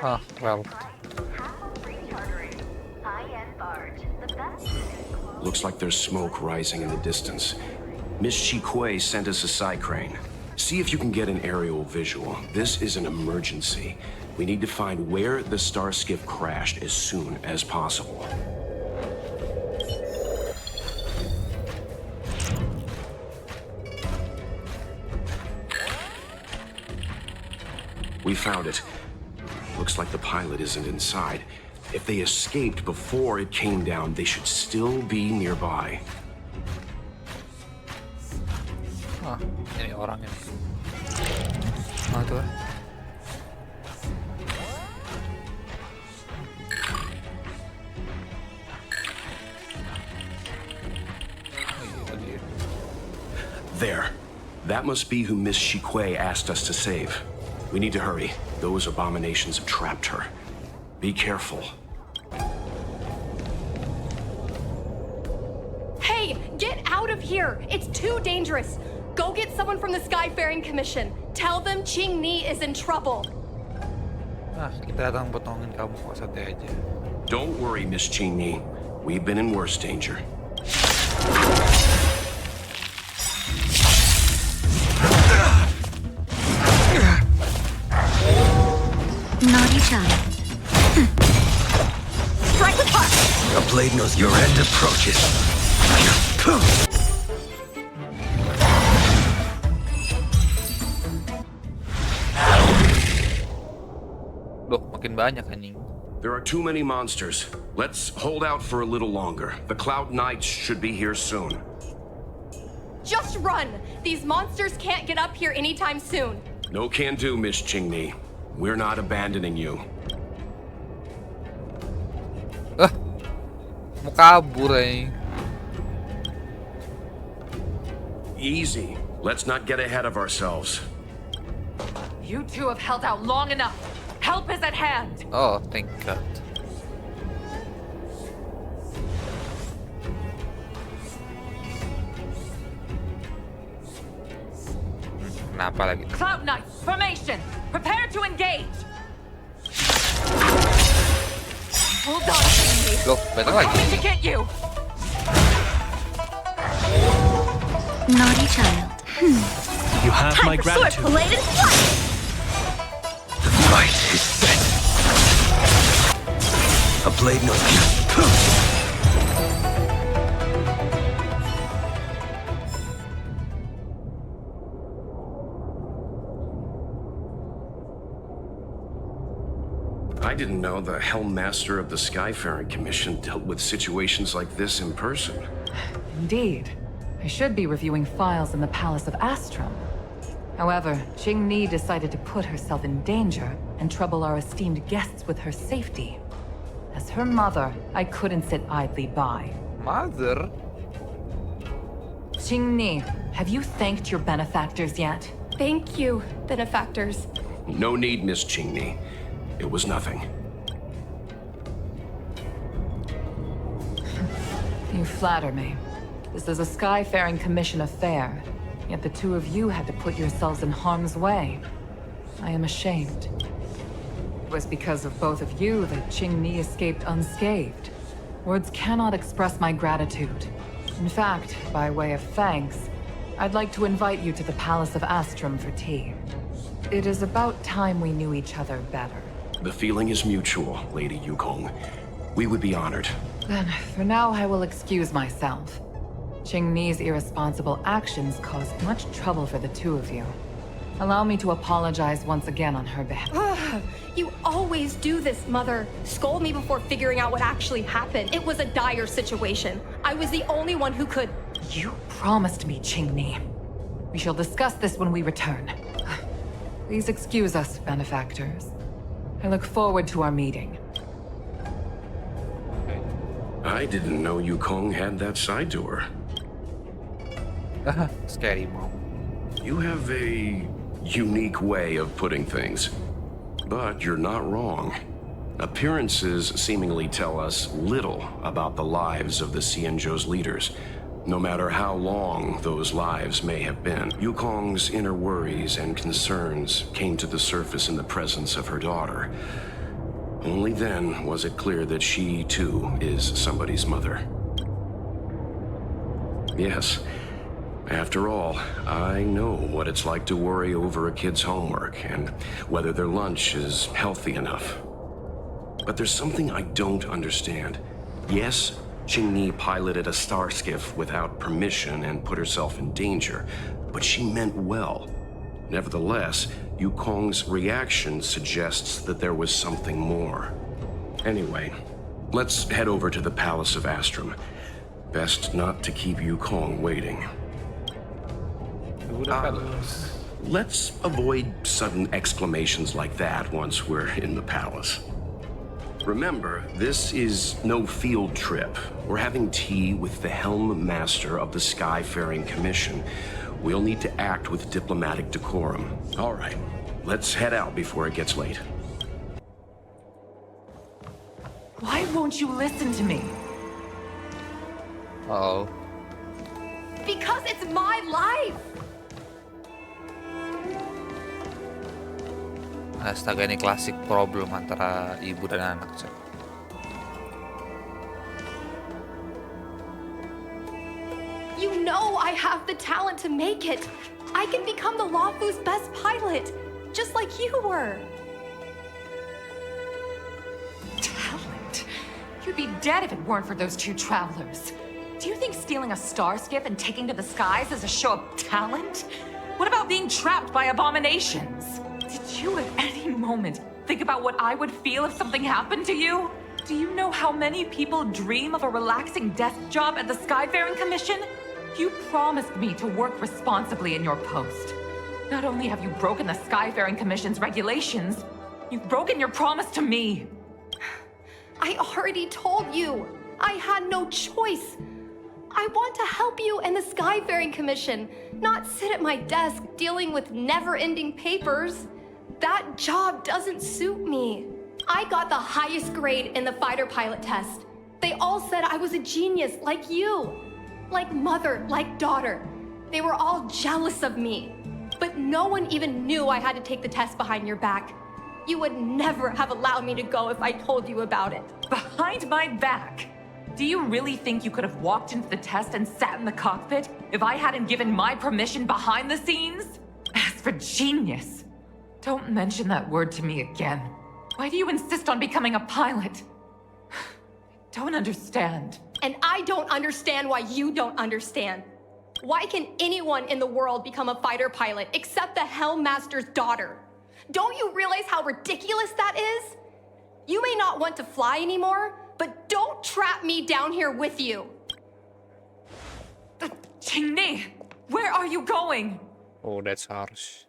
Ah, well. Looks like there's smoke rising in the distance. Miss Chikui sent us a side crane. See if you can get an aerial visual. This is an emergency. We need to find where the star skiff crashed as soon as possible. We found it. Looks like the pilot isn't inside. If they escaped before it came down, they should still be nearby. Ah, ini orang ini. Ah, tuh. There. That must be who Miss Chikui asked us to save. We need to hurry. Those abominations have trapped her. Be careful. Hey, get out of here! It's too dangerous! Go get someone from the Skyfaring Commission. Tell them Ching Ni is in trouble. Ah, kita datang potongin kamu kok santai aja. Don't worry, Miss Ching Ni. We've been in worse danger. Naughty child. Strike with heart! The blade knows your end approaches. Loh, makin banyak anjing. There are too many monsters. Let's hold out for a little longer. The Cloud Knights should be here soon. Just run! These monsters can't get up here anytime soon. No can do, Miss Ching Ni. We're not abandoning you. Mau kabur eh. Easy. Let's not get ahead of ourselves. You two have held out long enough. Help is at hand. Oh, thank God. Kenapa lagi? Cloud Knights, formation. Prepare to engage. Hold on, Cindy. Loh, bener We're lagi. coming to get you. Naughty child. You have my Time for sword gratitude. blade and flight! The fight is set. A blade knows. I didn't know the Helm Master of the Skyfaring Commission dealt with situations like this in person. Indeed. I should be reviewing files in the Palace of Astrum. However, Ching Ni decided to put herself in danger and trouble our esteemed guests with her safety. As her mother, I couldn't sit idly by. Mother? Ching Ni, have you thanked your benefactors yet? Thank you, benefactors. No need, Miss Ching Ni. It was nothing. You flatter me. This is a Skyfaring Commission affair, yet the two of you had to put yourselves in harm's way. I am ashamed. It was because of both of you that Ching Ni escaped unscathed. Words cannot express my gratitude. In fact, by way of thanks, I'd like to invite you to the Palace of Astrum for tea. It is about time we knew each other better. The feeling is mutual, Lady Yukong. We would be honored. Then, for now, I will excuse myself. Ching Ni's irresponsible actions caused much trouble for the two of you. Allow me to apologize once again on her behalf. You always do this, Mother. Scold me before figuring out what actually happened. It was a dire situation. I was the only one who could... You promised me, Ching Ni. We shall discuss this when we return. Please excuse us, benefactors. I look forward to our meeting. I didn't know Yukong had that side to her. Scary mom. You have a unique way of putting things. But you're not wrong. Appearances seemingly tell us little about the lives of the Xianzhou's leaders, no matter how long those lives may have been. Yukong's inner worries and concerns came to the surface in the presence of her daughter. Only then was it clear that she, too, is somebody's mother. Yes. After all, I know what it's like to worry over a kid's homework and whether their lunch is healthy enough. But there's something I don't understand. Yes, Qingni piloted a star skiff without permission and put herself in danger, but she meant well. Nevertheless, Yukong's reaction suggests that there was something more. Anyway, let's head over to the Palace of Astrum. Best not to keep Yukong waiting. Let's avoid sudden exclamations like that once we're in the palace. Remember, this is no field trip. We're having tea with the Helm Master of the Skyfaring Commission. We'll need to act with diplomatic decorum. All right, let's head out before it gets late. Why won't you listen to me? Uh-oh. Because it's my life! Astaga, ini klasik problem antara ibu dan anak, coy. You know I have the talent to make it. I can become the Luofu's best pilot, just like you were. Talent? You'd be dead if it weren't for those two travelers. Do you think stealing a star skiff and taking to the skies is a show of talent? What about being trapped by abominations? Did you at any moment think about what I would feel if something happened to you? Do you know how many people dream of a relaxing desk job at the Skyfaring Commission? You promised me to work responsibly in your post. Not only have you broken the Skyfaring Commission's regulations, you've broken your promise to me. I already told you. I had no choice. I want to help you and the Skyfaring Commission, not sit at my desk dealing with never-ending papers. That job doesn't suit me. I got the highest grade in the fighter pilot test. They all said I was a genius, like you. Like mother, like daughter. They were all jealous of me. But no one even knew I had to take the test behind your back. You would never have allowed me to go if I told you about it. Behind my back? Do you really think you could have walked into the test and sat in the cockpit if I hadn't given my permission behind the scenes? As for genius, don't mention that word to me again. Why do you insist on becoming a pilot? I don't understand. And I don't understand why you don't understand. Why can anyone in the world become a fighter pilot except the Helm Master's daughter? Don't you realize how ridiculous that is? You may not want to fly anymore, but don't trap me down here with you. Qingni, where are you going? Oh, that's harsh.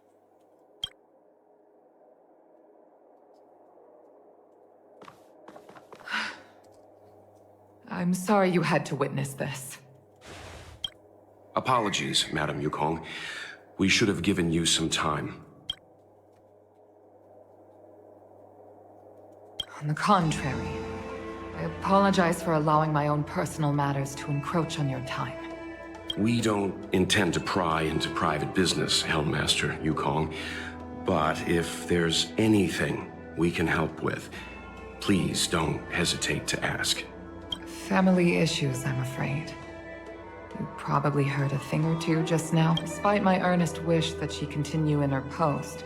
I'm sorry you had to witness this. Apologies, Madam Yukong. We should have given you some time. On the contrary, I apologize for allowing my own personal matters to encroach on your time. We don't intend to pry into private business, Helmmaster Yukong. But if there's anything we can help with, please don't hesitate to ask. Family issues, I'm afraid. You probably heard a thing or two just now. Despite my earnest wish that she continue in her post,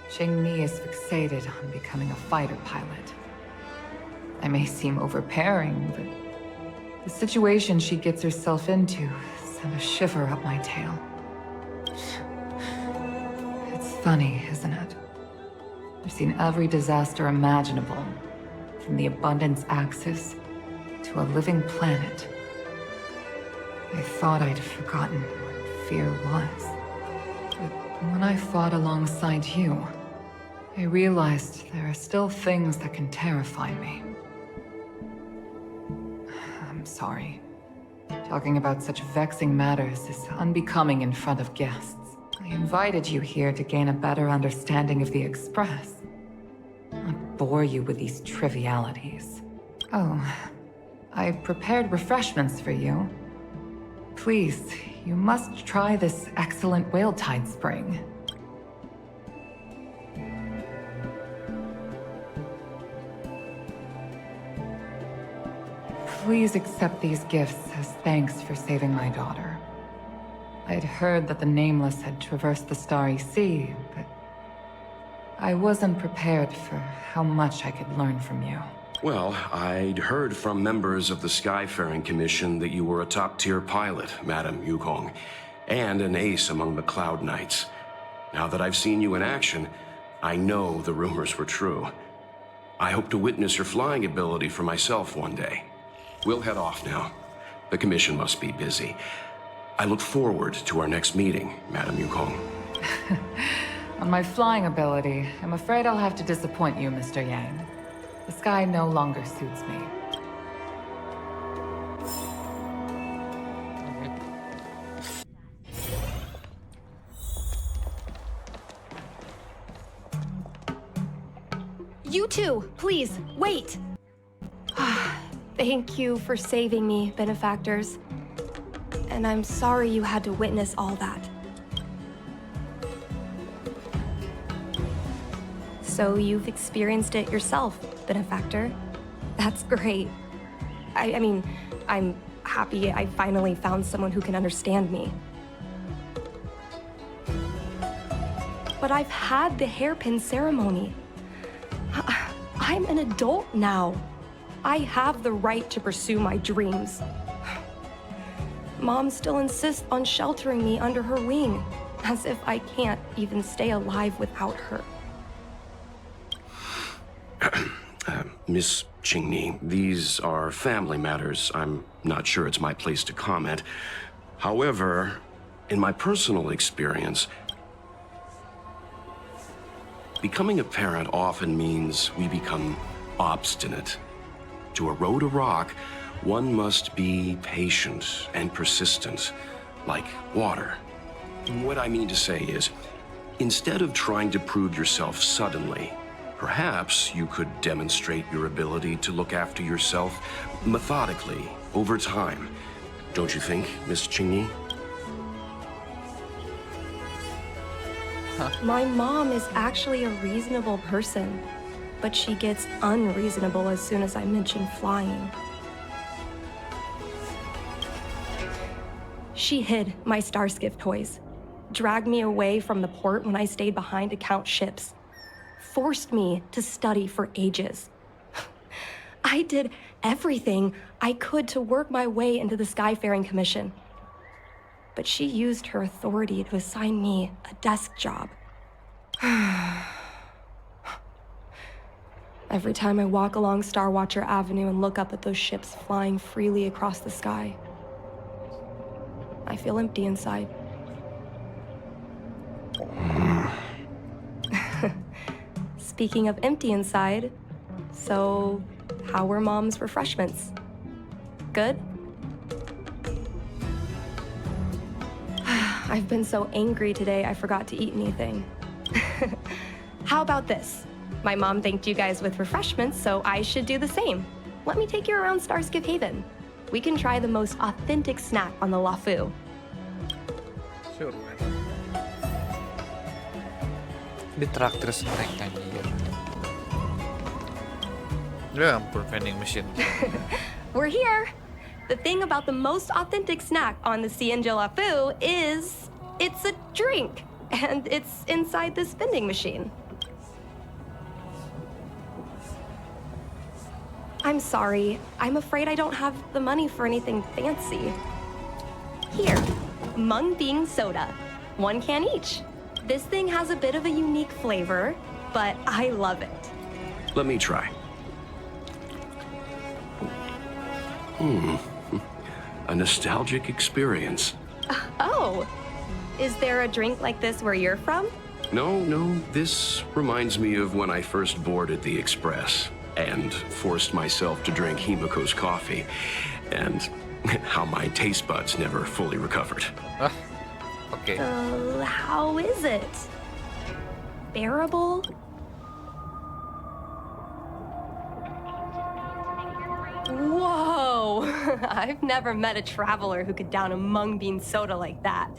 Qingni is fixated on becoming a fighter pilot. I may seem overbearing, but the situation she gets herself into sent a shiver up my tail. It's funny, isn't it? I've seen every disaster imaginable, from the abundance axis to a living planet. I thought I'd forgotten what fear was. But when I fought alongside you, I realized there are still things that can terrify me. I'm sorry. Talking about such vexing matters is unbecoming in front of guests. I invited you here to gain a better understanding of the Express, not bore you with these trivialities. Oh, I prepared refreshments for you. Please, you must try this excellent whale tide spring. Please accept these gifts as thanks for saving my daughter. I'd heard that the Nameless had traversed the Starry Sea, but I wasn't prepared for how much I could learn from you. Well, I'd heard from members of the Skyfaring Commission that you were a top-tier pilot, Madam Yukong, and an ace among the Cloud Knights. Now that I've seen you in action, I know the rumors were true. I hope to witness your flying ability for myself one day. We'll head off now. The Commission must be busy. I look forward to our next meeting, Madam Yukong. On my flying ability, I'm afraid I'll have to disappoint you, Mr. Yang. The sky no longer suits me. You two, please, wait! Thank you for saving me, benefactors. And I'm sorry you had to witness all that. So you've experienced it yourself, benefactor. That's great. I mean, I'm happy I finally found someone who can understand me. But I've had the hairpin ceremony. I'm an adult now. I have the right to pursue my dreams. Mom still insists on sheltering me under her wing, as if I can't even stay alive without her. Miss Qingni, these are family matters. I'm not sure it's my place to comment. However, in my personal experience, becoming a parent often means we become obstinate. To erode a rock, one must be patient and persistent, like water. What I mean to say is, instead of trying to prove yourself suddenly, perhaps you could demonstrate your ability to look after yourself methodically, over time. Don't you think, Miss Qingyi? My mom is actually a reasonable person, but she gets unreasonable as soon as I mention flying. She hid my Starskiff toys, dragged me away from the port when I stayed behind to count ships, forced me to study for ages. I did everything I could to work my way into the Skyfaring Commission. But she used her authority to assign me a desk job. Every time I walk along Star Watcher Avenue and look up at those ships flying freely across the sky, I feel empty inside. Speaking of empty inside, so how were Mom's refreshments? Good? I've been so angry today, I forgot to eat anything. How about this? My mom thanked you guys with refreshments, so I should do the same. Let me take you around Starskip Haven. We can try the most authentic snack on the Lafu. Sure, man. Di traktir snack anjir. Ya ampun, vending machine. We're here! The thing about the most authentic snack on the Cienjo Lafu is it's a drink, and it's inside this vending machine. I'm sorry. I'm afraid I don't have the money for anything fancy. Here, mung bean soda. 1 can each. This thing has a bit of a unique flavor, but I love it. Let me try. A nostalgic experience. Oh, is there a drink like this where you're from? No, this reminds me of when I first boarded the Express and forced myself to drink Himiko's coffee, and how my taste buds never fully recovered. Okay. How is it? Bearable? Whoa! I've never met a traveler who could down a mung bean soda like that.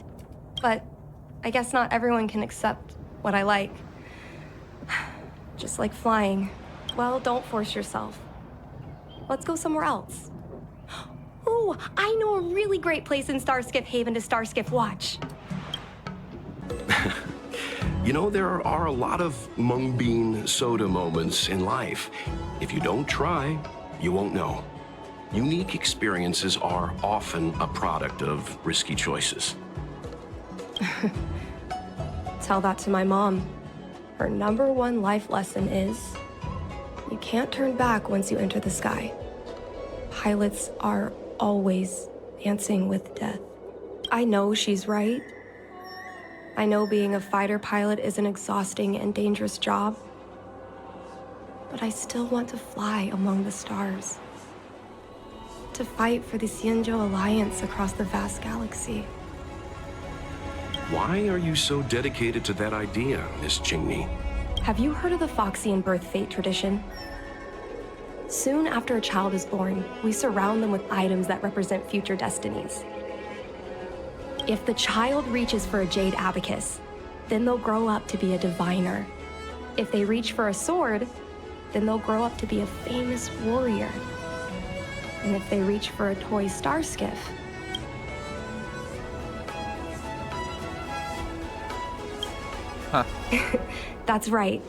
But I guess not everyone can accept what I like. Just like flying. Well, don't force yourself. Let's go somewhere else. Oh, I know a really great place in Starskiff Haven to Starskiff watch. You know, there are a lot of mung bean soda moments in life. If you don't try, you won't know. Unique experiences are often a product of risky choices. Tell that to my mom. Her #1 life lesson is, you can't turn back once you enter the sky. Pilots are always dancing with death. I know she's right. I know being a fighter pilot is an exhausting and dangerous job. But I still want to fly among the stars. To fight for the Xianzhou Alliance across the vast galaxy. Why are you so dedicated to that idea, Miss Jingni? Have you heard of the Foxian birth fate tradition? Soon after a child is born, we surround them with items that represent future destinies. If the child reaches for a jade abacus, then they'll grow up to be a diviner. If they reach for a sword, then they'll grow up to be a famous warrior. And if they reach for a toy star skiff, Huh. that's right.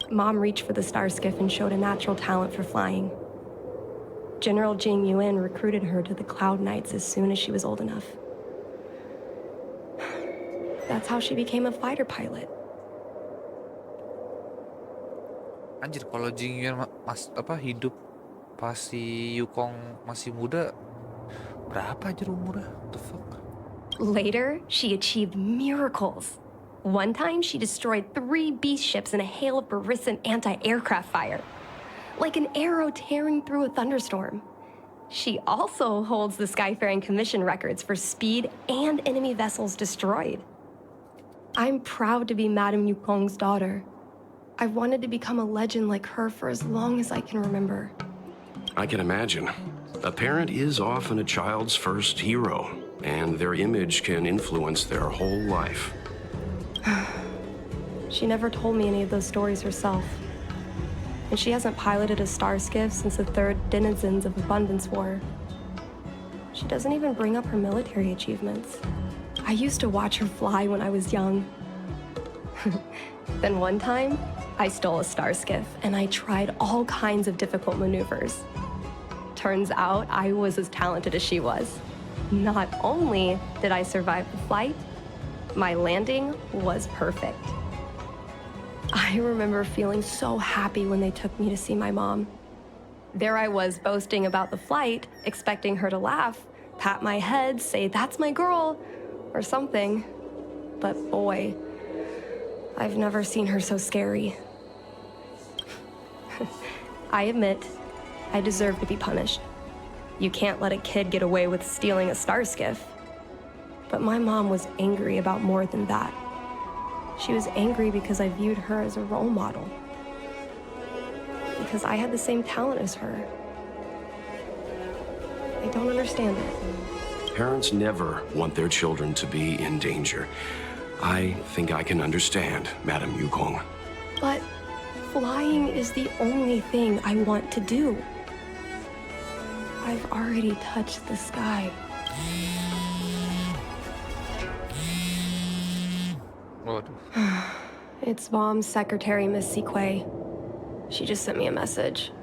Mom reached for the star skiff and showed a natural talent for flying. General Jing Yuan recruited her to the Cloud Knights as soon as she was old enough. That's how she became a fighter pilot. Anjir, kalau Jing Yuan hidup pas si Yukong masih muda, berapa aja umurnya? What the fuck? Later, she achieved miracles. One time, she destroyed 3 beast ships in a hail of Barissan anti-aircraft fire, like an arrow tearing through a thunderstorm. She also holds the Skyfaring Commission records for speed and enemy vessels destroyed. I'm proud to be Madame Yukong's daughter. I've wanted to become a legend like her for as long as I can remember. I can imagine. A parent is often a child's first hero, and their image can influence their whole life. She never told me any of those stories herself. And she hasn't piloted a star skiff since the 3rd Denizens of Abundance War. She doesn't even bring up her military achievements. I used to watch her fly when I was young. Then one time, I stole a star skiff and I tried all kinds of difficult maneuvers. Turns out I was as talented as she was. Not only did I survive the flight, my landing was perfect. I remember feeling so happy when they took me to see my mom. There I was boasting about the flight, expecting her to laugh, pat my head, say, "That's my girl," or something. But boy, I've never seen her so scary. I admit, I deserve to be punished. You can't let a kid get away with stealing a star skiff. But my mom was angry about more than that. She was angry because I viewed her as a role model. Because I had the same talent as her. I don't understand it. Parents never want their children to be in danger. I think I can understand, Madame Yukong. But flying is the only thing I want to do. I've already touched the sky. Waduh. It's Mom's secretary, Miss Sequay. She just sent me a message.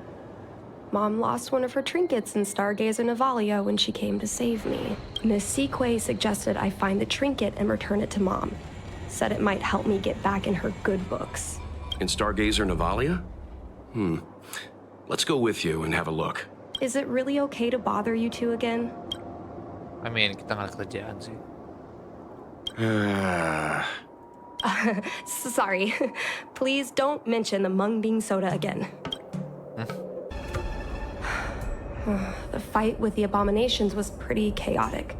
Mom lost one of her trinkets in Stargazer Navalia when she came to save me. Miss Sequay suggested I find the trinket and return it to Mom. Said it might help me get back in her good books. In Stargazer Navalia? Let's go with you and have a look. Is it really okay to bother you two again? I mean, kita nggak ada kerjaan sih. Sorry. Please don't mention the mung bean soda again. The fight with the abominations was pretty chaotic.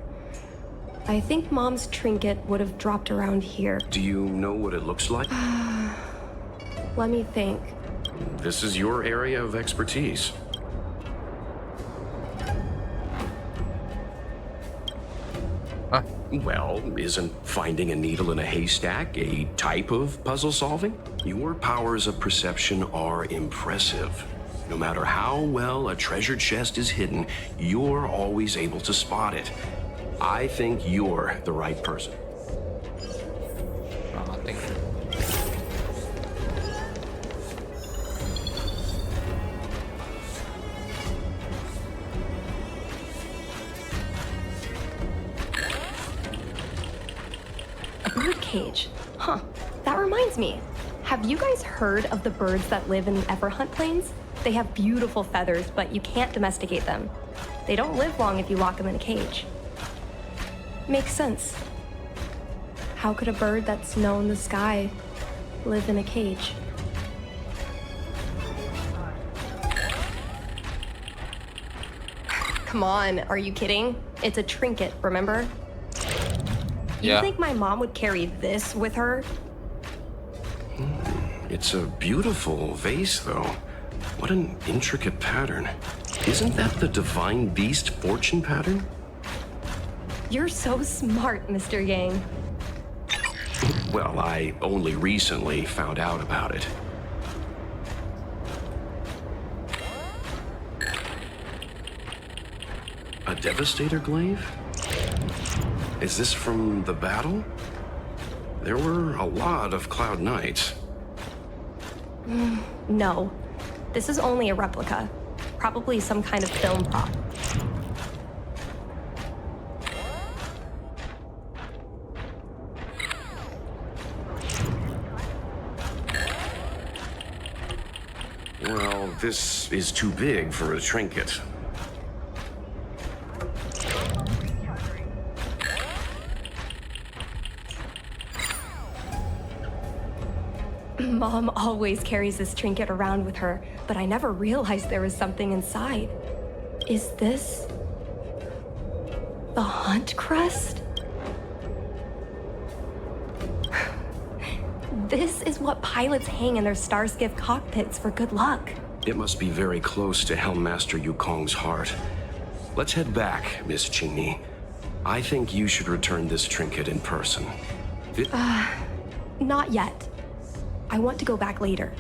I think Mom's trinket would have dropped around here. Do you know what it looks like? Let me think. This is your area of expertise. Huh? Well, isn't finding a needle in a haystack a type of puzzle solving? Your powers of perception are impressive. No matter how well a treasure chest is hidden, you're always able to spot it. I think you're the right person. Thank you. A bird cage. Huh. That reminds me. Have you guys heard of the birds that live in the Everhunt Plains? They have beautiful feathers, but you can't domesticate them. They don't live long if you lock them in a cage. Makes sense. How could a bird that's known the sky live in a cage? Come on, are you kidding? It's a trinket, remember? You Yeah. think my mom would carry this with her? It's a beautiful vase, though. What an intricate pattern. Isn't that the divine beast fortune pattern? You're so smart, Mr. Yang. Well, I only recently found out about it. A Devastator glaive? Is this from the battle? There were a lot of Cloud Knights. No, this is only a replica. Probably some kind of film prop. Well, this is too big for a trinket. Mom always carries this trinket around with her, but I never realized there was something inside. Is this the Hunt Crest? This is what pilots hang in their Starskiff cockpits for good luck. It must be very close to Helmmaster Yukong's heart. Let's head back, Miss Qingni. I think you should return this trinket in person. Not yet. I want to go back later.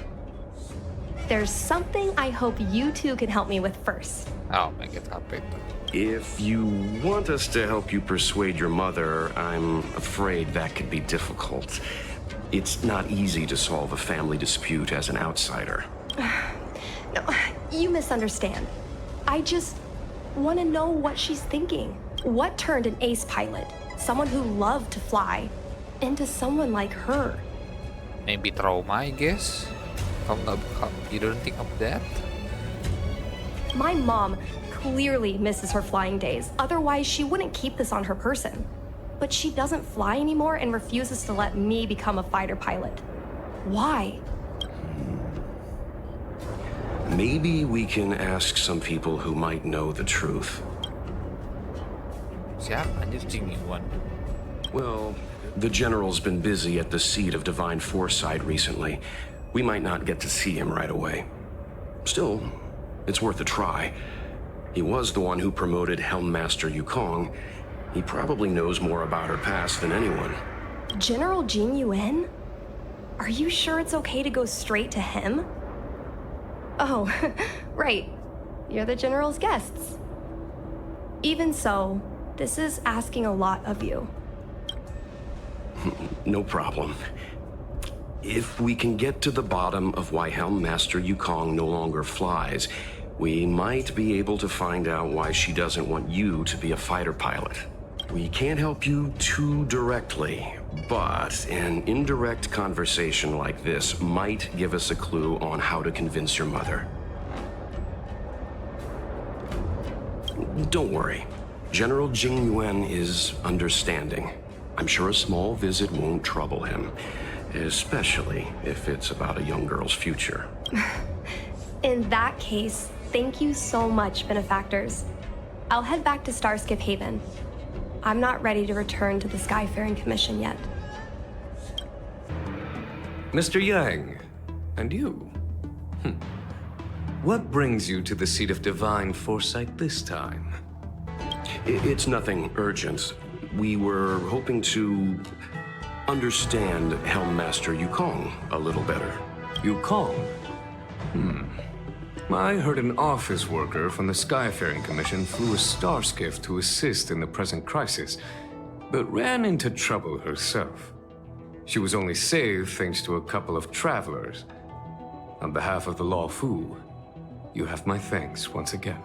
There's something I hope you two can help me with first. Oh, make it happen. If you want us to help you persuade your mother, I'm afraid that could be difficult. It's not easy to solve a family dispute as an outsider. No, you misunderstand. I just want to know what she's thinking. What turned an ace pilot, someone who loved to fly, into someone like her? Maybe trauma, I guess. You don't think of that? My mom clearly misses her flying days. Otherwise, she wouldn't keep this on her person. But she doesn't fly anymore and refuses to let me become a fighter pilot. Why? Maybe we can ask some people who might know the truth. Siapa anjir Jingyuan? Well, the General's been busy at the seat of Divine Foresight recently. We might not get to see him right away. Still, it's worth a try. He was the one who promoted Helmmaster Yukong. He probably knows more about her past than anyone. General Jin Yuan? Are you sure it's okay to go straight to him? Oh, right. You're the General's guests. Even so, this is asking a lot of you. No problem. If we can get to the bottom of why Helmmaster Yukong no longer flies, we might be able to find out why she doesn't want you to be a fighter pilot. We can't help you too directly, but an indirect conversation like this might give us a clue on how to convince your mother. Don't worry. General Jing Yuan is understanding. I'm sure a small visit won't trouble him, especially if it's about a young girl's future. In that case, thank you so much, benefactors. I'll head back to Starskiff Haven. I'm not ready to return to the Skyfaring Commission yet. Mr. Yang, and you? What brings you to the seat of Divine Foresight this time? It's nothing urgent. We were hoping to understand Helmmaster Yukong a little better. Yukong? I heard an office worker from the Skyfaring Commission flew a star skiff to assist in the present crisis, but ran into trouble herself. She was only saved thanks to a couple of travelers. On behalf of the Law Fu, you have my thanks once again.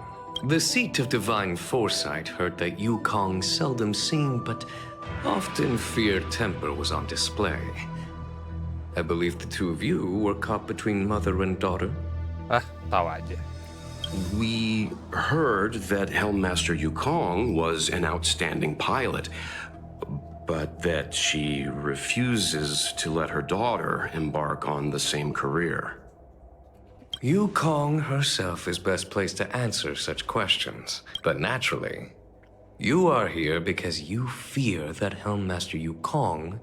The seat of divine foresight heard that Yukong seldom seen but often feared temper was on display. I believe the two of you were caught between mother and daughter. Ah, tahu aja. We heard that Helmmaster Yukong was an outstanding pilot, but that she refuses to let her daughter embark on the same career. Yukong herself is best placed to answer such questions. But naturally, you are here because you fear that Helmmaster Yukong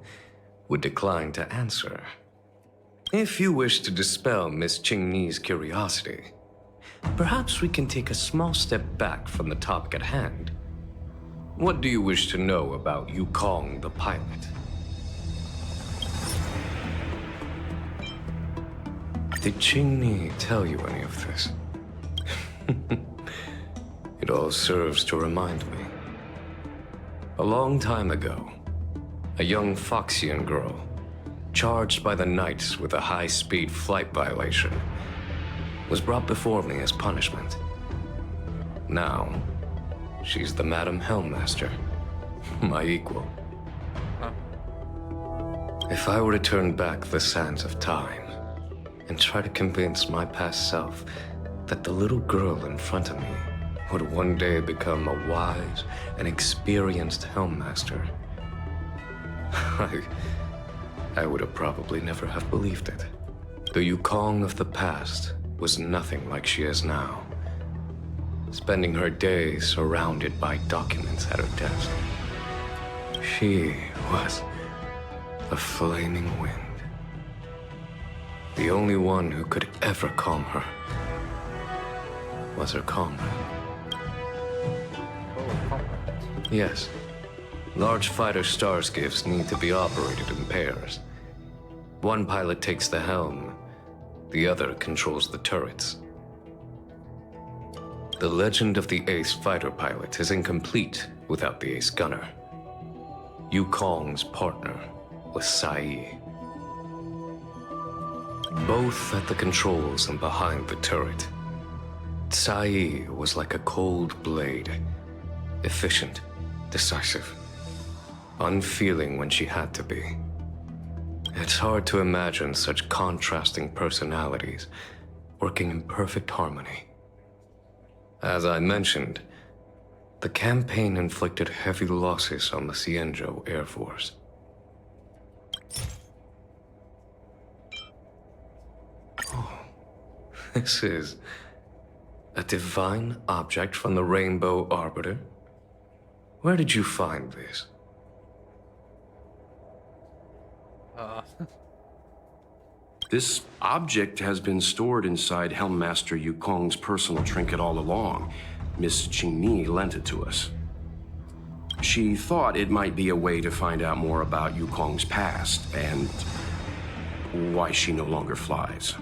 would decline to answer. If you wish to dispel Miss Qingni's curiosity, perhaps we can take a small step back from the topic at hand. What do you wish to know about Yukong the pilot? Did Qingni tell you any of this? It all serves to remind me. A long time ago, a young Foxian girl, charged by the Knights with a high-speed flight violation, was brought before me as punishment. Now, she's the Madam Helmmaster, my equal. If I were to turn back the sands of time and try to convince my past self that the little girl in front of me would one day become a wise and experienced Helmmaster, I would have probably never have believed it. The Yukong of the past was nothing like she is now, spending her days surrounded by documents at her desk. She was a flaming wind. The only one who could ever calm her was her comrade. Oh, comrade. Yes. Large fighter star skiffs need to be operated in pairs. One pilot takes the helm, the other controls the turrets. The legend of the ace fighter pilot is incomplete without the ace gunner. Yukong's partner was Sai. Both at the controls and behind the turret. Sai was like a cold blade, efficient, decisive, unfeeling when she had to be. It's hard to imagine such contrasting personalities working in perfect harmony. As I mentioned, the campaign inflicted heavy losses on the Xianzhou Air Force. Oh, this is a divine object from the Rainbow Arbiter? Where did you find this? This object has been stored inside Helmmaster Yukong's personal trinket all along. Miss Qingni lent it to us. She thought it might be a way to find out more about Yukong's past and why she no longer flies.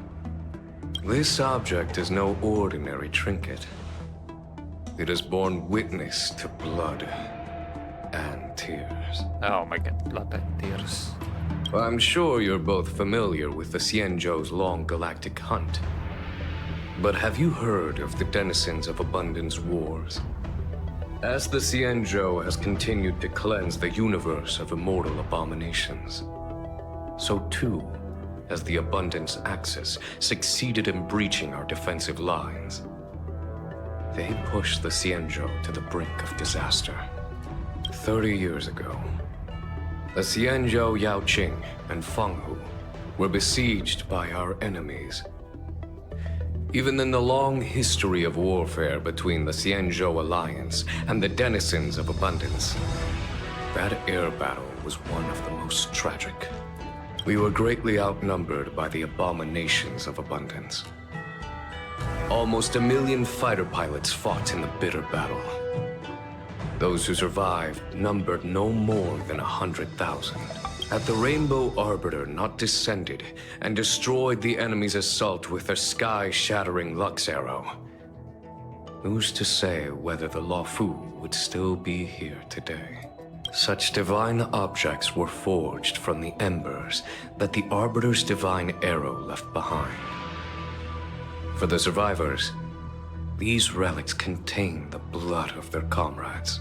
This object is no ordinary trinket. It has borne witness to blood and tears. Oh my god, blood and tears. I'm sure you're both familiar with the Xianzhou's long galactic hunt. But have you heard of the denizens of Abundance Wars? As the Xianzhou has continued to cleanse the universe of immortal abominations, so too has the Abundance Axis succeeded in breaching our defensive lines. They pushed the Xianzhou to the brink of disaster. 30 years ago, the Xianzhou Yaoqing and Fenghu were besieged by our enemies. Even in the long history of warfare between the Xianzhou Alliance and the denizens of Abundance, that air battle was one of the most tragic. We were greatly outnumbered by the abominations of Abundance. Almost 1 million fighter pilots fought in the bitter battle. Those who survived numbered no more than 100,000. Had the Rainbow Arbiter not descended and destroyed the enemy's assault with their sky-shattering Lux Arrow, who's to say whether the Luofu would still be here today? Such divine objects were forged from the embers that the Arbiter's divine arrow left behind. For the survivors, these relics contain the blood of their comrades,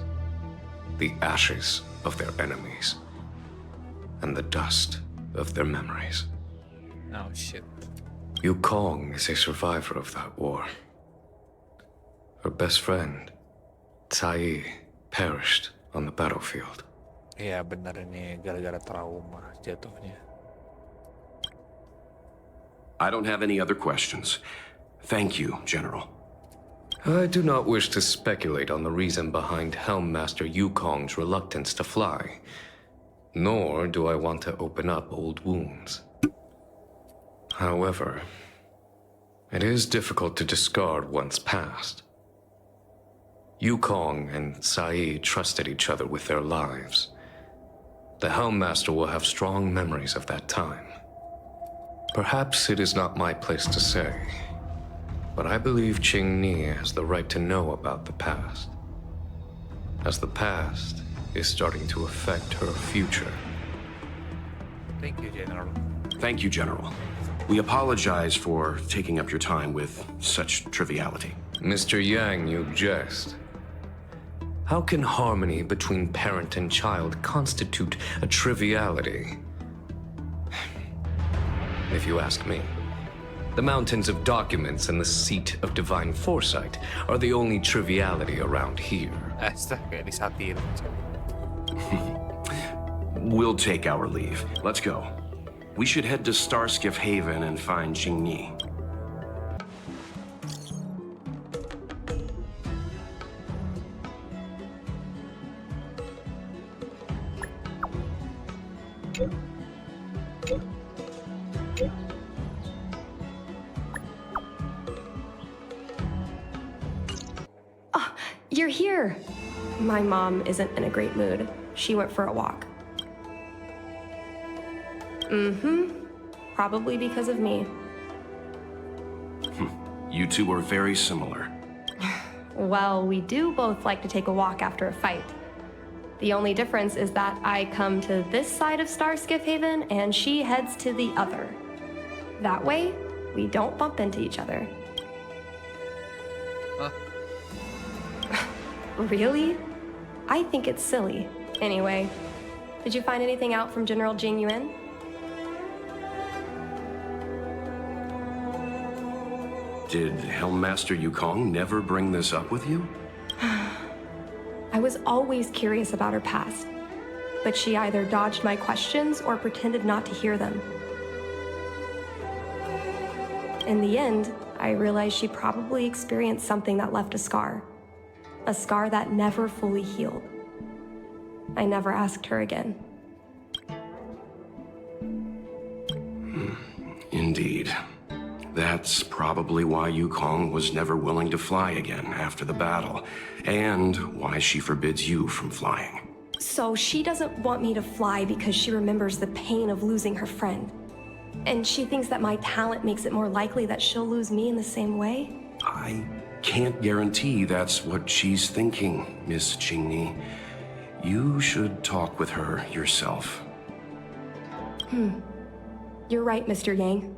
the ashes of their enemies, and the dust of their memories. Oh shit. Yukong is a survivor of that war. Her best friend, Tai, perished on the battlefield. Iya bener ini gara-gara trauma jatuhnya. I don't have any other questions. Thank you, General. I do not wish to speculate on the reason behind Helm Master Yukong's reluctance to fly, nor do I want to open up old wounds. However, it is difficult to discard one's past. Yukong and Sai trusted each other with their lives. The Helm Master will have strong memories of that time. Perhaps it is not my place to say, but I believe Qingni has the right to know about the past, as the past is starting to affect her future. Thank you, General. Thank you, General. We apologize for taking up your time with such triviality. Mr. Yang, you jest. How can harmony between parent and child constitute a triviality? If you ask me, the mountains of documents and the seat of divine foresight are the only triviality around here. Kayak disatir. We'll take our leave. Let's go. We should head to Starskiff Haven and find Qingni. You're here. My mom isn't in a great mood. She went for a walk. Probably because of me. You two are very similar. Well, we do both like to take a walk after a fight. The only difference is that I come to this side of Starskiff Haven and she heads to the other. That way, we don't bump into each other. Huh? Really? I think it's silly. Anyway, did you find anything out from General Jing Yuan? Did Helmmaster Yukong never bring this up with you? I was always curious about her past, but she either dodged my questions or pretended not to hear them. In the end, I realized she probably experienced something that left a scar that never fully healed. I never asked her again. Indeed. That's probably why Yukong was never willing to fly again after the battle, and why she forbids you from flying. So she doesn't want me to fly because she remembers the pain of losing her friend. And she thinks that my talent makes it more likely that she'll lose me in the same way? I can't guarantee that's what she's thinking, Miss Qingni. You should talk with her yourself. You're right, Mr. Yang.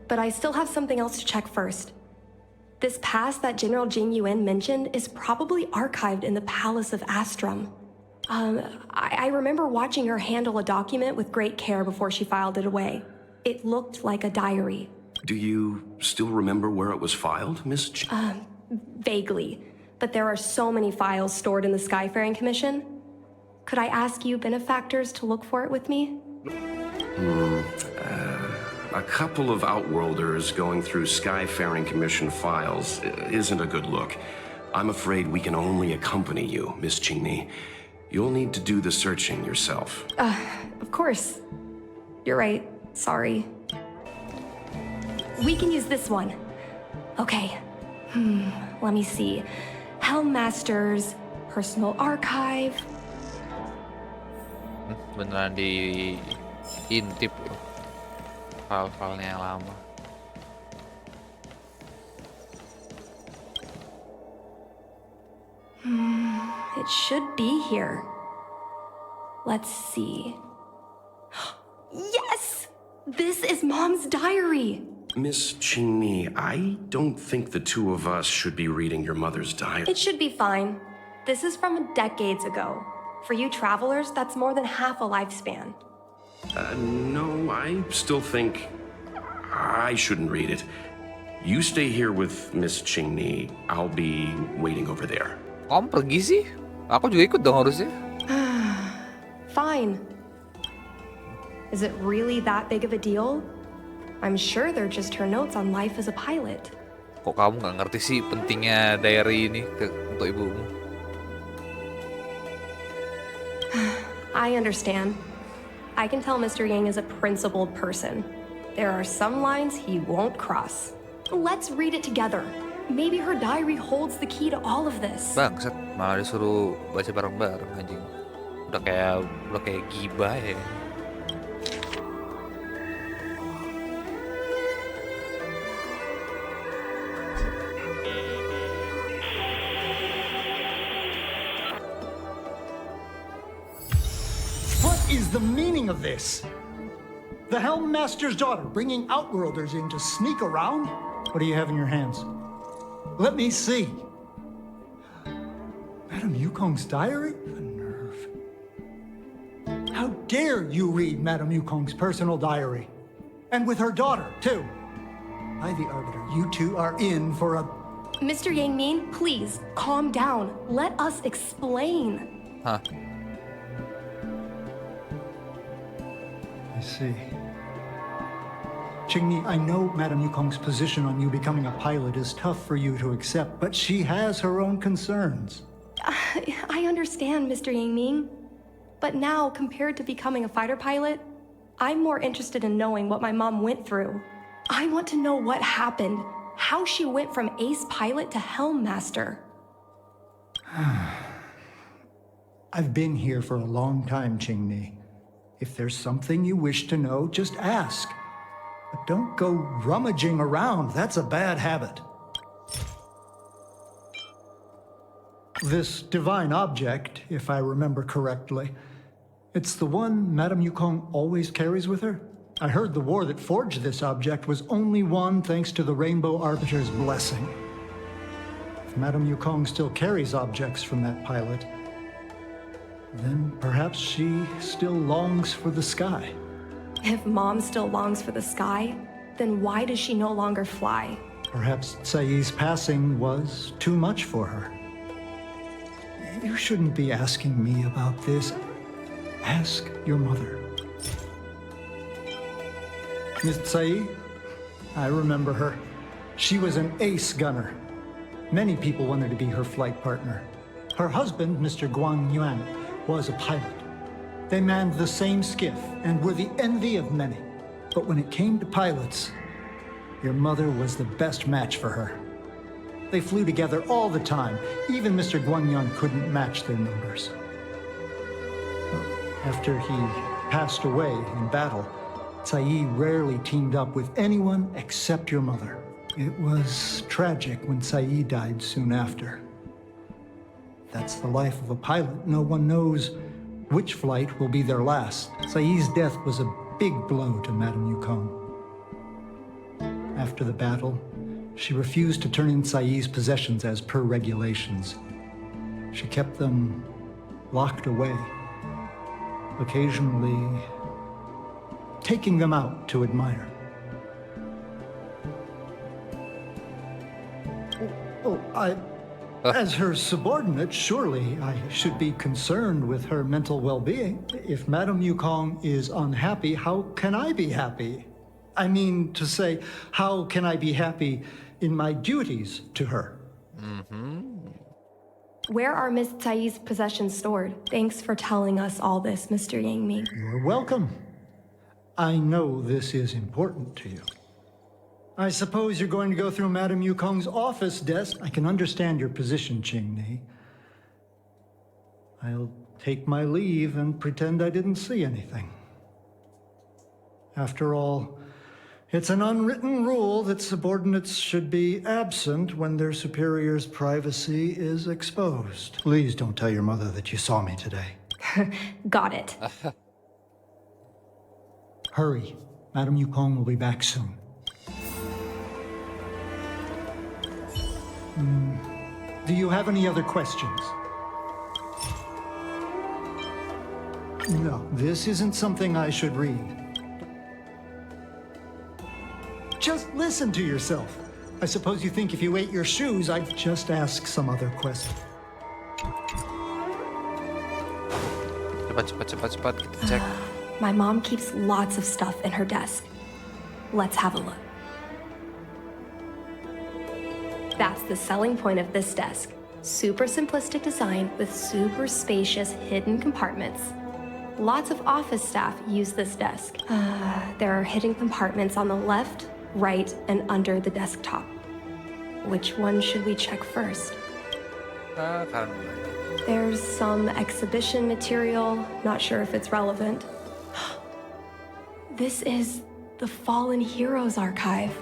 But I still have something else to check first. This past that General Jing Yuan mentioned is probably archived in the Palace of Astrum. I remember watching her handle a document with great care before she filed it away. It looked like a diary. Do you still remember where it was filed, Miss Qing? Vaguely. But there are so many files stored in the Skyfaring Commission. Could I ask you benefactors to look for it with me? A couple of Outworlders going through Skyfaring Commission files isn't a good look. I'm afraid we can only accompany you, Miss Qingni. You'll need to do the searching yourself. Of course. You're right. Sorry. We can use this one. Okay. Let me see. Helm Master's personal archive. Beneran diintip loh file-filenya yang lama. It should be here. Let's see. Yes! This is Mom's diary. Miss Cheney, I don't think the two of us should be reading your mother's diary. It should be fine. This is from decades ago. For you travelers, that's more than half a lifespan. No, I still think I shouldn't read it. You stay here with Miss Cheney. I'll be waiting over there. Kamu pergi sih? Aku juga ikut dong harusnya. Fine. Is it really that big of a deal? I'm sure they're just her notes on life as a pilot. Kok kamu nggak ngerti sih pentingnya diary ini untuk ibumu? I understand. I can tell Mr. Yang is a principled person. There are some lines he won't cross. Let's read it together. Maybe her diary holds the key to all of this. Bangsat, malah disuruh baca bareng-bareng anjing. Udah kayak gibah ya. What is the meaning of this? The Helm Master's daughter bringing Outworlders in to sneak around? What do you have in your hands? Let me see. Madame Yukong's diary? The nerve. How dare you read Madame Yukong's personal diary? And with her daughter, too. By the Arbiter, you two are in for a... Mr. Yang Min, please, calm down. Let us explain. Hah? I see. Qingni, I know Madame Yukong's position on you becoming a pilot is tough for you to accept, but she has her own concerns. I understand, Mr. Yang Ming. But now, compared to becoming a fighter pilot, I'm more interested in knowing what my mom went through. I want to know what happened, how she went from ace pilot to helm master. I've been here for a long time, Qingni. If there's something you wish to know, just ask. But don't go rummaging around. That's a bad habit. This divine object, if I remember correctly, it's the one Madame Yukong always carries with her? I heard the war that forged this object was only won thanks to the Rainbow Arbiter's blessing. If Madame Yukong still carries objects from that pilot, then perhaps she still longs for the sky. If Mom still longs for the sky, then why does she no longer fly? Perhaps Tsai's passing was too much for her. You shouldn't be asking me about this. Ask your mother. Miss Tsai, I remember her. She was an ace gunner. Many people wanted to be her flight partner. Her husband, Mr. Guang Yuan, was a pilot. They manned the same skiff and were the envy of many. But when it came to pilots, your mother was the best match for her. They flew together all the time. Even Mr. Guangyang couldn't match their numbers. After he passed away in battle, Tsai rarely teamed up with anyone except your mother. It was tragic when Tsai died soon after. That's the life of a pilot. No one knows which flight will be their last. Tsai's death was a big blow to Madame Yukong. After the battle, she refused to turn in Tsai's possessions as per regulations. She kept them locked away, occasionally taking them out to admire. As her subordinate, surely I should be concerned with her mental well-being. If Madame Yukong is unhappy, how can I be happy? I mean to say, how can I be happy in my duties to her? Where are Miss Tsai's possessions stored? Thanks for telling us all this, Mr. Yang Ming. You're welcome. I know this is important to you. I suppose you're going to go through Madame Yukong's office desk. I can understand your position, Qingni. I'll take my leave and pretend I didn't see anything. After all, it's an unwritten rule that subordinates should be absent when their superior's privacy is exposed. Please don't tell your mother that you saw me today. Got it. Hurry. Madam Yukong will be back soon. Do you have any other questions? No, this isn't something I should read. Just listen to yourself. I suppose you think if you ate your shoes, I'd just ask some other question. Cepat kita cek. My mom keeps lots of stuff in her desk. Let's have a look. That's the selling point of this desk. Super simplistic design with super spacious hidden compartments. Lots of office staff use this desk. There are hidden compartments on the left, right, and under the desktop. Which one should we check first? There's some exhibition material, not sure if it's relevant. This is the Fallen Heroes archive.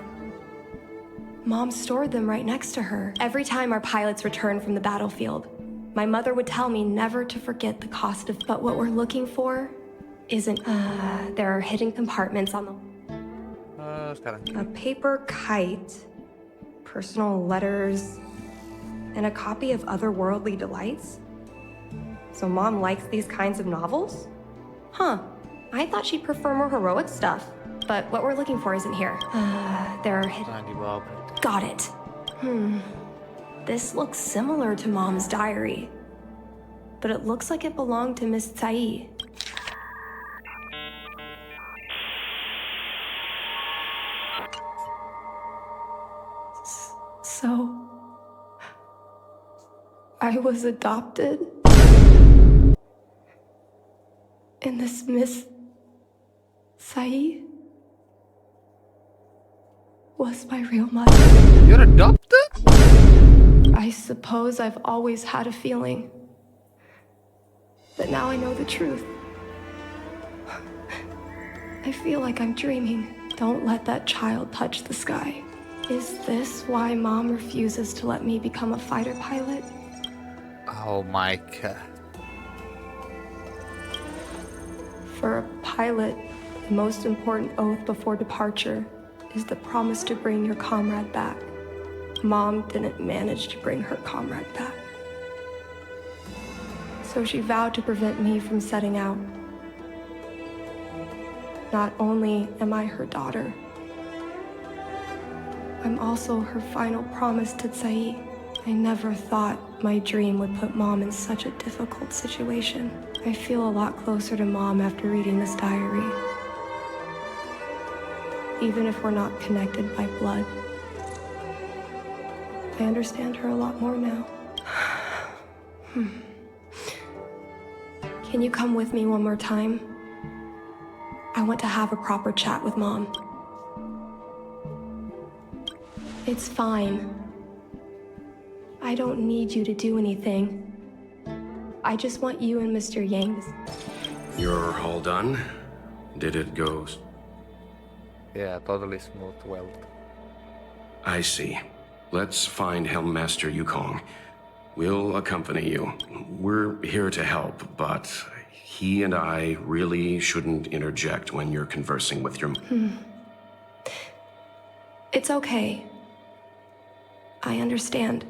Mom stored them right next to her. Every time our pilots returned from the battlefield, my mother would tell me never to forget the cost of... But what we're looking for isn't... there are hidden compartments on the... A paper kite, personal letters, and a copy of Otherworldly Delights? So Mom likes these kinds of novels? Huh. I thought she'd prefer more heroic stuff. But what we're looking for isn't here. There are hidden... Got it. This looks similar to Mom's diary. But it looks like it belonged to Miss Tsai. So... I was adopted? And this Miss Tsai was my real mother. You're adopted? I suppose I've always had a feeling. But now I know the truth. I feel like I'm dreaming. Don't let that child touch the sky. Is this why Mom refuses to let me become a fighter pilot? Oh my god. For a pilot, the most important oath before departure is the promise to bring your comrade back. Mom didn't manage to bring her comrade back. So she vowed to prevent me from setting out. Not only am I her daughter, I'm also her final promise to Tsai. I never thought my dream would put Mom in such a difficult situation. I feel a lot closer to Mom after reading this diary. Even if we're not connected by blood. I understand her a lot more now. Can you come with me one more time? I want to have a proper chat with Mom. It's fine. I don't need you to do anything. I just want you and Mr. Yang to... You're all done? Did it go? Yeah, totally smooth, well. I see. Let's find Helmmaster Yukong. We'll accompany you. We're here to help, but he and I really shouldn't interject when you're conversing with your... It's okay. I understand.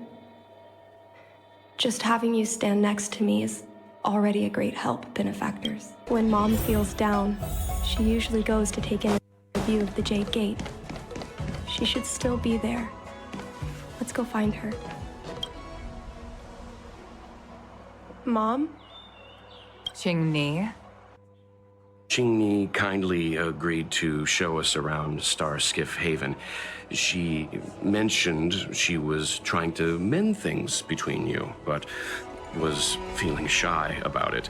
Just having you stand next to me is already a great help, benefactors. When Mom feels down, she usually goes to take in a view of the Jade Gate. She should still be there. Let's go find her. Mom? Qingni? Qingni kindly agreed to show us around Starskiff Haven. She mentioned she was trying to mend things between you, but was feeling shy about it.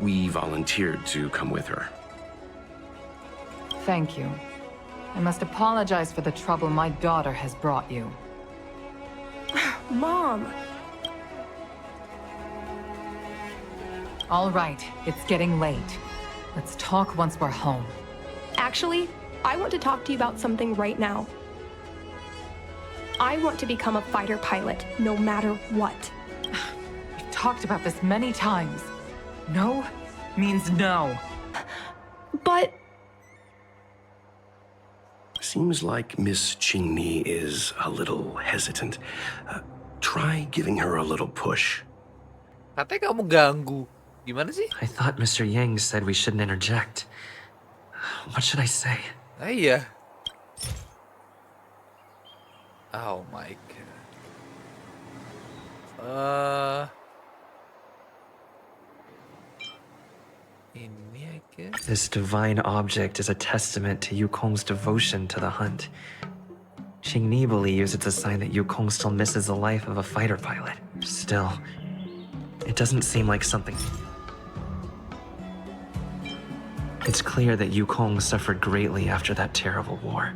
We volunteered to come with her. Thank you. I must apologize for the trouble my daughter has brought you. Mom! All right, it's getting late. Let's talk once we're home. Actually, I want to talk to you about something right now. I want to become a fighter pilot, no matter what. We've talked about this many times. No means no. But Seems like Miss Qingni is a little hesitant. Try giving her a little push. Katanya kamu ganggu. Gimana sih? I thought Mr. Yang said we shouldn't interject. What should I say? Ah, iya. Oh my god. Ini I guess. This divine object is a testament to Yukong's devotion to the hunt. Qingni believes it's a sign that Yukong still misses the life of a fighter pilot. Still, it doesn't seem like something. It's clear that Yukong suffered greatly after that terrible war.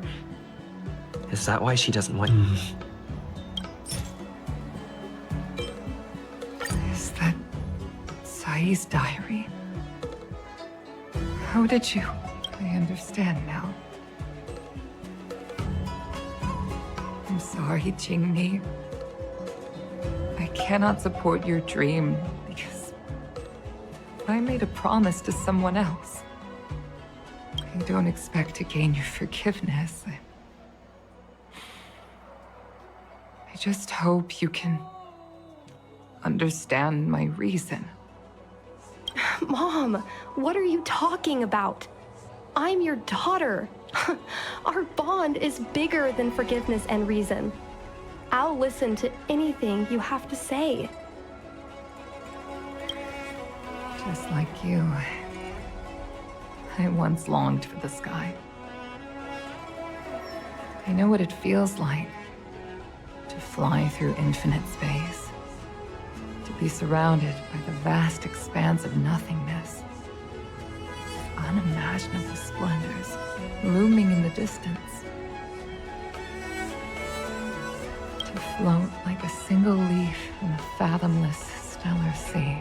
Is that why she doesn't want... Is that Sai's diary? How did you? I understand now. I'm sorry, Qingni. I cannot support your dream because I made a promise to someone else. I don't expect to gain your forgiveness. I just hope you can understand my reason. Mom, what are you talking about? I'm your daughter. Our bond is bigger than forgiveness and reason. I'll listen to anything you have to say. Just like you, I once longed for the sky. I know what it feels like to fly through infinite space, to be surrounded by the vast expanse of nothingness, unimaginable splendors looming in the distance, to float like a single leaf in a fathomless stellar sea.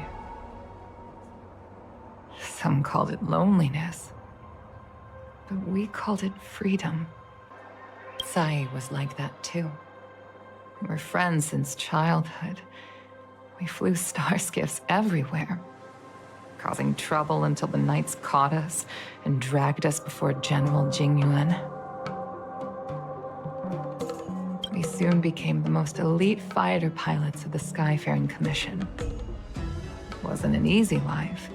Some called it loneliness, but we called it freedom. Sai was like that too. We were friends since childhood. We flew star skiffs everywhere, causing trouble until the knights caught us and dragged us before General Jingyuan. We soon became the most elite fighter pilots of the Skyfaring Commission. It wasn't an easy life.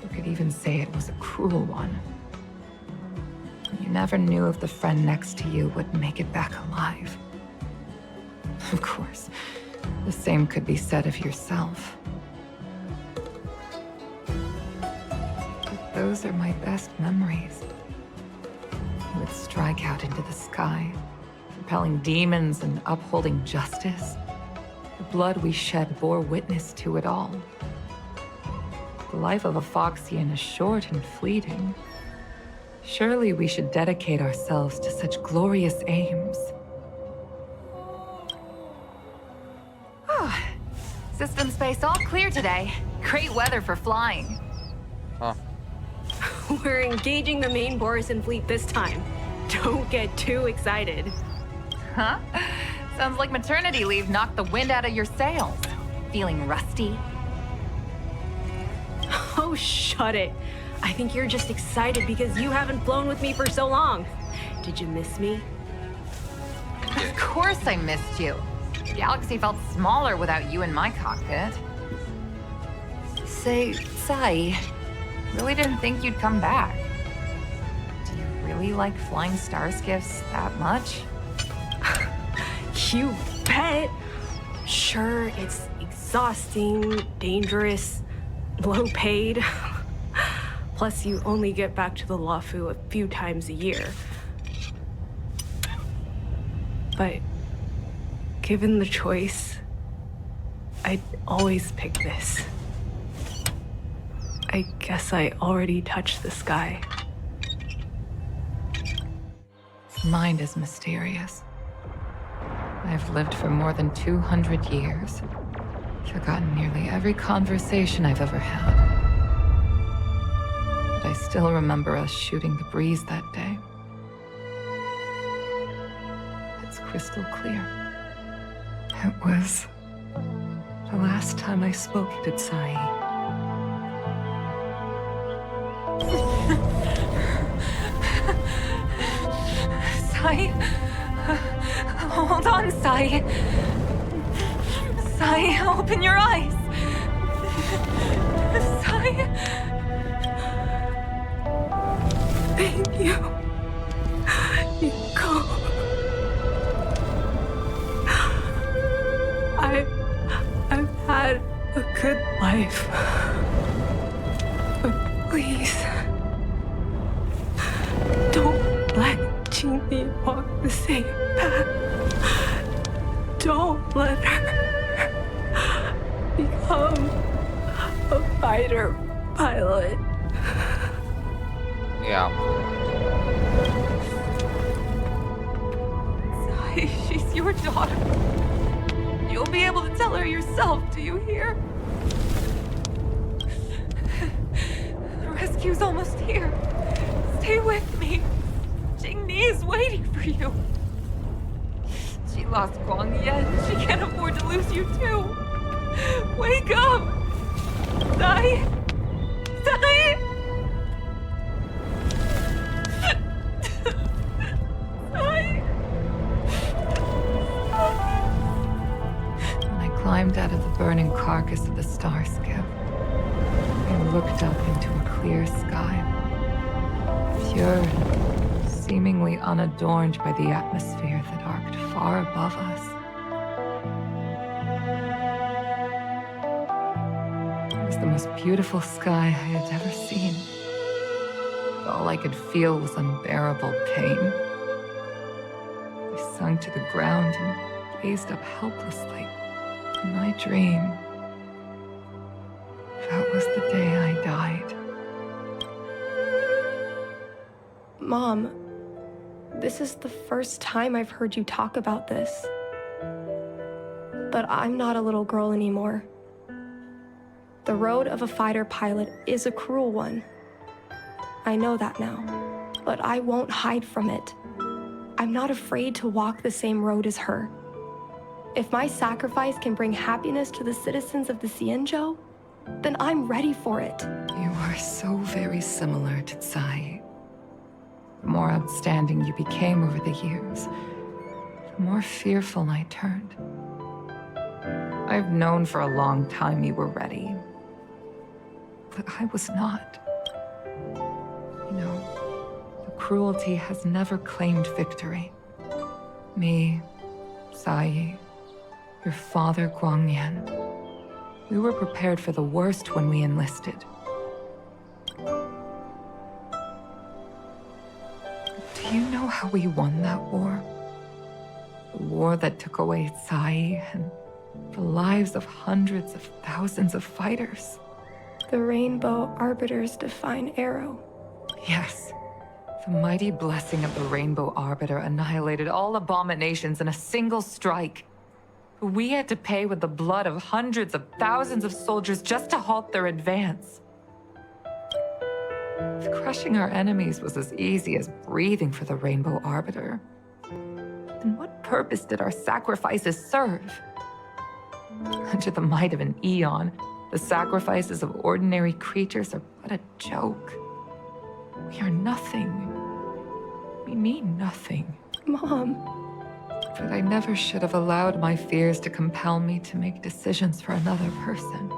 You could even say it was a cruel one. You never knew if the friend next to you would make it back alive. Of course, the same could be said of yourself. But those are my best memories. You would strike out into the sky, repelling demons and upholding justice. The blood we shed bore witness to it all. The life of a Foxian is short and fleeting. Surely we should dedicate ourselves to such glorious aims. System space all clear today. Great weather for flying. Huh. We're engaging the main Borisan fleet this time. Don't get too excited. Huh? Sounds like maternity leave knocked the wind out of your sails. Feeling rusty? Oh, shut it. I think you're just excited because you haven't flown with me for so long. Did you miss me? Of course I missed you. The galaxy felt smaller without you in my cockpit. Say, Sai, really didn't think you'd come back. Do you really like flying star skiffs that much? You bet. Sure, it's exhausting, dangerous, low paid. Plus, you only get back to the Luofu a few times a year. But given the choice, I'd always pick this. I guess I already touched the sky. Mind is mysterious. I've lived for more than 200 years. Forgotten nearly every conversation I've ever had. But I still remember us shooting the breeze that day. It's crystal clear. It was the last time I spoke to Tsai. Sai? Hold on, Sai. Sai, open your eyes. Sai. Thank you. Yukong. I've had a good life. But please, don't let Jinmi walk the same path. Don't let her become a fighter pilot. Ya ampun. Sai, she's your daughter. You'll be able to tell her yourself, do you hear? The rescue's almost here. Stay with me. Jingni is waiting for you. She lost Guang Yan. She can't afford to lose you too. Wake up! Sai! Sai! Sai! When I climbed out of the burning carcass of the star skiff, I looked up into a clear sky, pure and seemingly unadorned by the atmosphere that arced far above us. It was the most beautiful sky I had ever seen. But all I could feel was unbearable pain. I sunk to the ground and gazed up helplessly. In my dream, that was the day I died. Mom, this is the first time I've heard you talk about this. But I'm not a little girl anymore. The road of a fighter pilot is a cruel one. I know that now, but I won't hide from it. I'm not afraid to walk the same road as her. If my sacrifice can bring happiness to the citizens of the Xianzhou, then I'm ready for it. You are so very similar to Tsai. The more outstanding you became over the years, the more fearful I turned. I've known for a long time you were ready, but I was not. You know, the cruelty has never claimed victory. Me, Tsai, your father Guang Yan, we were prepared for the worst when we enlisted. Do you know how we won that war? The war that took away Tsai and the lives of hundreds of thousands of fighters. The Rainbow Arbiter's divine arrow. Yes. The mighty blessing of the Rainbow Arbiter annihilated all abominations in a single strike. We had to pay with the blood of hundreds of thousands of soldiers just to halt their advance. If crushing our enemies was as easy as breathing for the Rainbow Arbiter, then what purpose did our sacrifices serve? Under the might of an eon, the sacrifices of ordinary creatures are but a joke. We are nothing. We mean nothing. Mom. But I never should have allowed my fears to compel me to make decisions for another person.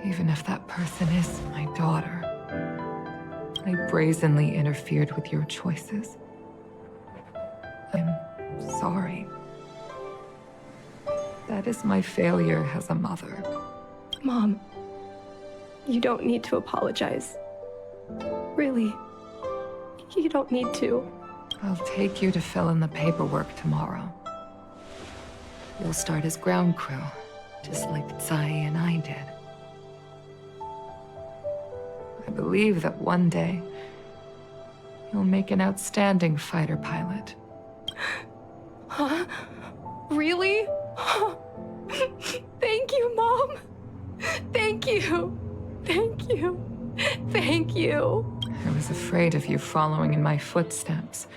Even if that person is my daughter, I brazenly interfered with your choices. I'm sorry. That is my failure as a mother. Mom, you don't need to apologize. Really, you don't need to. I'll take you to fill in the paperwork tomorrow. You'll start as ground crew, just like Tsai and I did. I believe that one day, you'll make an outstanding fighter pilot. Huh? Really? Thank you, Mom. Thank you. Thank you. Thank you. I was afraid of you following in my footsteps.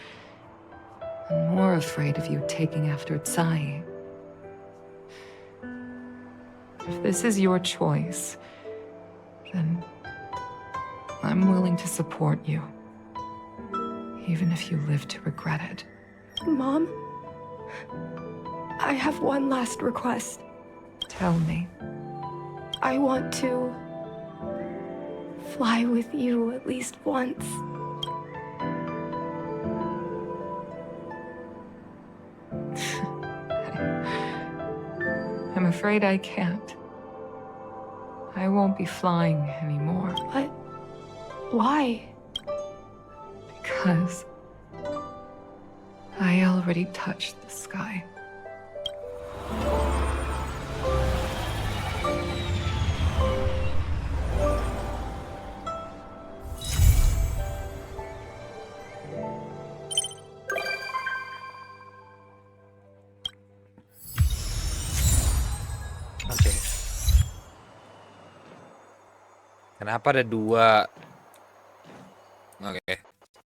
I'm more afraid of you taking after Tsai. If this is your choice, then I'm willing to support you. Even if you live to regret it. Mom, I have one last request. Tell me. I want to fly with you at least once. I'm afraid I can't. I won't be flying anymore. But why? Because I already touched the sky. Oke. Kenapa ada dua? Oke.